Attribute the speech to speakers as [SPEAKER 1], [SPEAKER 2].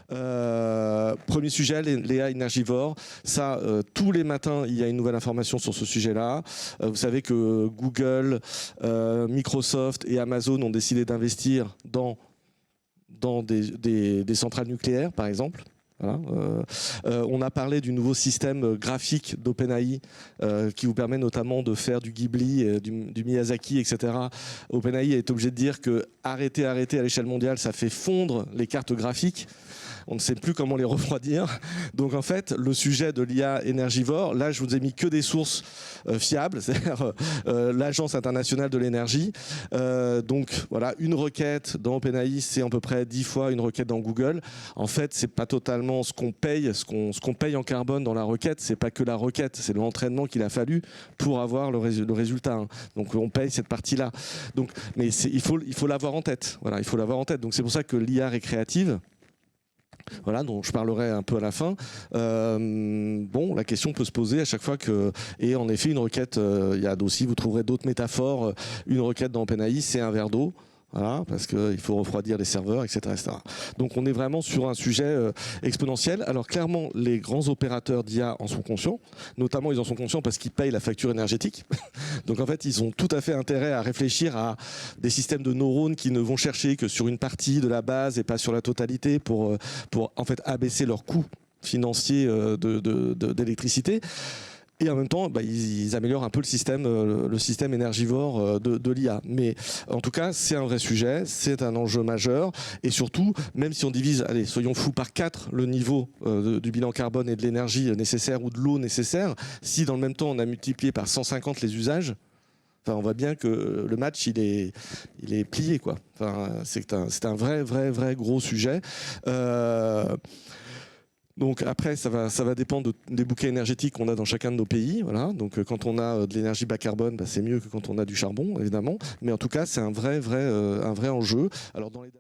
[SPEAKER 1] Premier sujet, Léa énergivore. Ça, tous les matins, il y a une nouvelle information sur ce sujet-là. Vous savez que Google, Microsoft et Amazon ont décidé d'investir dans des centrales nucléaires, par exemple. Voilà. On a parlé du nouveau système graphique d'OpenAI qui vous permet notamment de faire du Ghibli, du Miyazaki, etc. OpenAI est obligé de dire que arrêter à l'échelle mondiale, ça fait fondre les cartes graphiques. On ne sait plus comment les refroidir. Donc en fait, le sujet de l'IA énergivore, là je vous ai mis que des sources fiables, c'est-à-dire l'Agence internationale de l'énergie. Donc voilà, une requête dans OpenAI, c'est à peu près 10 fois une requête dans Google. En fait, c'est pas totalement ce qu'on paye, ce qu'on paye en carbone dans la requête, c'est pas que la requête, c'est l'entraînement qu'il a fallu pour avoir le résultat. Hein. Donc on paye cette partie-là. Donc, mais il faut l'avoir en tête. Voilà, il faut l'avoir en tête. Donc c'est pour ça que l'IA récréative, voilà, dont je parlerai un peu à la fin. Bon, la question peut se poser à chaque fois que... Et en effet, une requête, il y a aussi, vous trouverez d'autres métaphores. Une requête dans OpenAI, c'est un verre d'eau. Voilà, parce qu'il faut refroidir les serveurs, etc., etc. Donc on est vraiment sur un sujet exponentiel. Alors clairement, les grands opérateurs d'IA en sont conscients. Notamment, ils en sont conscients parce qu'ils payent la facture énergétique. Donc en fait, ils ont tout à fait intérêt à réfléchir à des systèmes de neurones qui ne vont chercher que sur une partie de la base et pas sur la totalité pour en fait abaisser leurs coûts financiers d'électricité. Et en même temps, ils améliorent un peu le système énergivore de l'IA. Mais en tout cas, c'est un vrai sujet, c'est un enjeu majeur. Et surtout, même si on divise, allez, soyons fous, par 4 le niveau du bilan carbone et de l'énergie nécessaire ou de l'eau nécessaire, si dans le même temps on a multiplié par 150 les usages, enfin, on voit bien que le match, il est plié, quoi. Enfin, c'est un vrai gros sujet. Donc après, ça va dépendre des bouquets énergétiques qu'on a dans chacun de nos pays. Voilà. Donc quand on a de l'énergie bas carbone, c'est mieux que quand on a du charbon, évidemment. Mais en tout cas, c'est un vrai enjeu. Alors, dans les